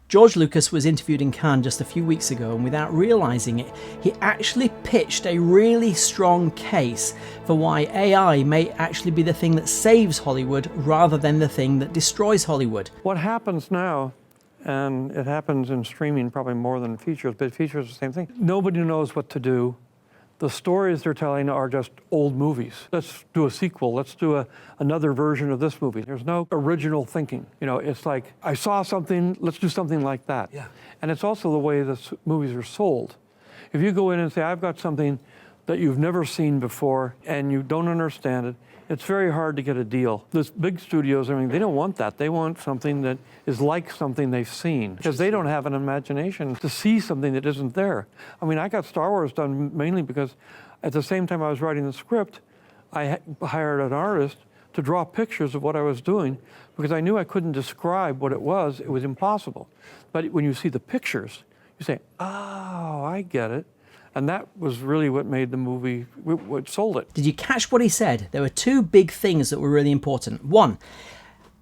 George Lucas was interviewed in Cannes just a few weeks ago, and without realizing it, he actually pitched a really strong case for why AI may actually be the thing that saves Hollywood rather than the thing that destroys Hollywood. What happens now, and it happens in streaming probably more than features, but features are the same thing. Nobody knows what to do. The stories they're telling are just old movies. Let's do a sequel. Let's do another version of this movie. There's no original thinking. You know, it's like, I saw something, let's do something like that. Yeah. And it's also the way the movies are sold. If you go in and say, I've got something that you've never seen before and you don't understand it, it's very hard to get a deal. Those big studios, I mean, they don't want that. They want something that is like something they've seen, because they don't have an imagination to see something that isn't there. I mean, I got Star Wars done mainly because at the same time I was writing the script, I hired an artist to draw pictures of what I was doing, because I knew I couldn't describe what it was impossible. But when you see the pictures, you say, oh, I get it. And that was really what made the movie, what sold it. Did you catch what he said? There were two big things that were really important. One,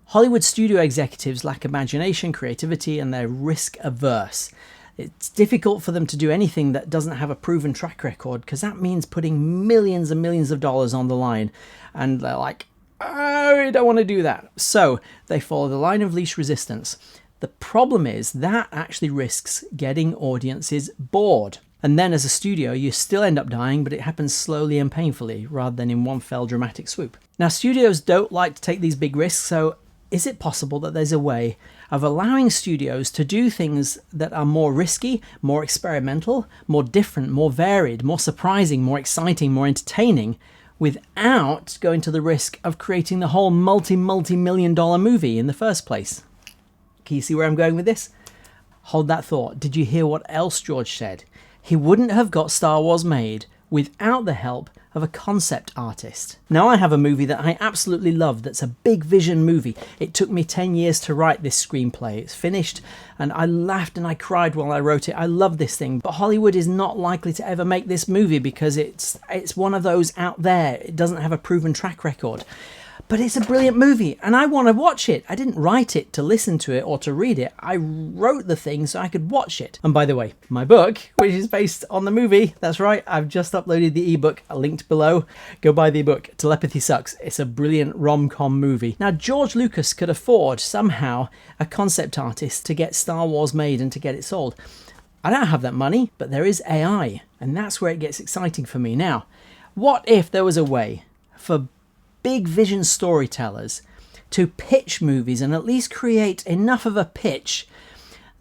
Hollywood studio executives lack imagination, creativity, and they're risk averse. It's difficult for them to do anything that doesn't have a proven track record, because that means putting millions and millions of dollars on the line. And they're like, I don't want to do that. So they follow the line of least resistance. The problem is that actually risks getting audiences bored. And then as a studio, you still end up dying, but it happens slowly and painfully rather than in one fell dramatic swoop. Now, studios don't like to take these big risks, so is it possible that there's a way of allowing studios to do things that are more risky, more experimental, more different, more varied, more surprising, more exciting, more entertaining, without going to the risk of creating the whole multi-million-dollar movie in the first place? Can you see where I'm going with this? Hold that thought. Did you hear what else George said? He wouldn't have got Star Wars made without the help of a concept artist. Now, I have a movie that I absolutely love that's a big vision movie. It took me 10 years to write this screenplay. It's finished, and I laughed and I cried while I wrote it. I love this thing, but Hollywood is not likely to ever make this movie because it's one of those out there. It doesn't have a proven track record. But it's a brilliant movie, and I want to watch it. I didn't write it to listen to it or to read it. I wrote the thing so I could watch it. And by the way, my book, which is based on the movie, that's right, I've just uploaded the ebook, linked below. Go buy the ebook. Telepathy Sucks. It's a brilliant rom-com movie. Now, George Lucas could afford somehow a concept artist to get Star Wars made and to get it sold. I don't have that money, but there is AI, and that's where it gets exciting for me. Now, what if there was a way for BIG Vision Storytellers to pitch movies and at least create enough of a pitch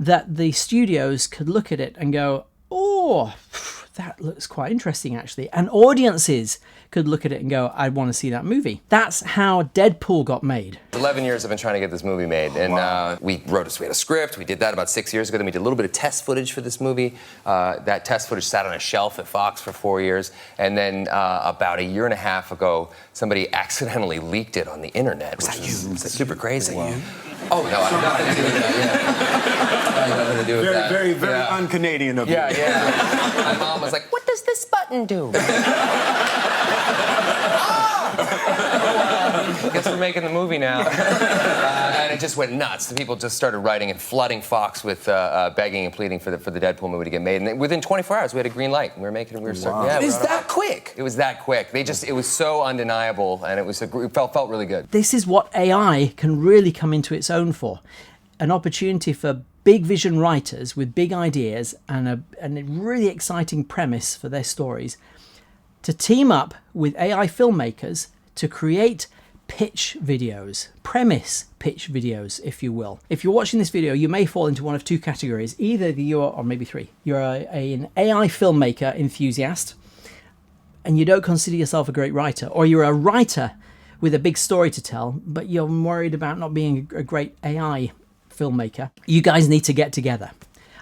that the studios could look at it and go, oh, that looks quite interesting actually. And audiences could look at it and go, I want to see that movie. That's how Deadpool got made. 11 years I've been trying to get this movie made, and we had a script. We did that about 6 years ago. Then we did a little bit of test footage for this movie. That test footage sat on a shelf at Fox for 4 years, and then about a year and a half ago, somebody accidentally leaked it on the internet. Was that you? Super crazy. Wow. Oh no, I don't know how to do that. Yeah. Nothing to do with that. Very un-Canadian of you. Yeah. My mom was like, "What does this button do?" Guess we're making the movie now. And it just went nuts. The people just started writing and flooding Fox with begging and pleading for the Deadpool movie to get made. And within 24 hours, we had a green light. We were making it. We were starting. Yeah, Is that quick? It was that quick. It was so undeniable, and it felt really good. This is what AI can really come into its own for. An opportunity for big vision writers with big ideas and a really exciting premise for their stories to team up with AI filmmakers to create pitch videos, premise pitch videos, if you will. If you're watching this video, you may fall into one of two categories. Either or maybe three. You're an AI filmmaker enthusiast, and you don't consider yourself a great writer, or you're a writer with a big story to tell, but you're worried about not being a great AI filmmaker. You guys need to get together.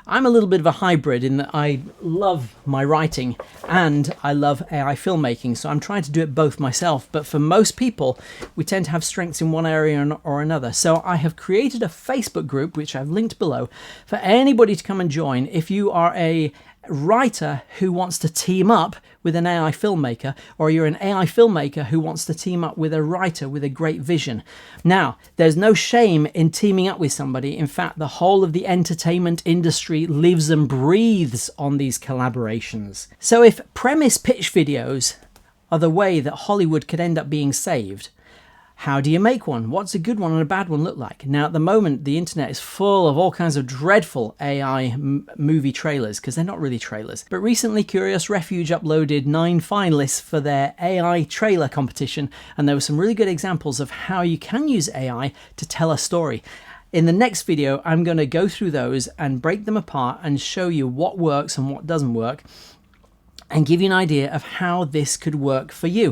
I'm a little bit of a hybrid in that I love my writing and I love AI filmmaking, so I'm trying to do it both myself. But for most people, we tend to have strengths in one area or another. So I have created a Facebook group, which I've linked below, for anybody to come and join if you are a writer who wants to team up with an AI filmmaker, or you're an AI filmmaker who wants to team up with a writer with a great vision. Now, there's no shame in teaming up with somebody. In fact, the whole of the entertainment industry lives and breathes on these collaborations. So if premise pitch videos are the way that Hollywood could end up being saved, how do you make one? What's a good one and a bad one look like? Now, at the moment, the internet is full of all kinds of dreadful AI movie trailers, because they're not really trailers. But recently, Curious Refuge uploaded 9 finalists for their AI trailer competition, and there were some really good examples of how you can use AI to tell a story. In the next video, I'm going to go through those and break them apart and show you what works and what doesn't work, and give you an idea of how this could work for you.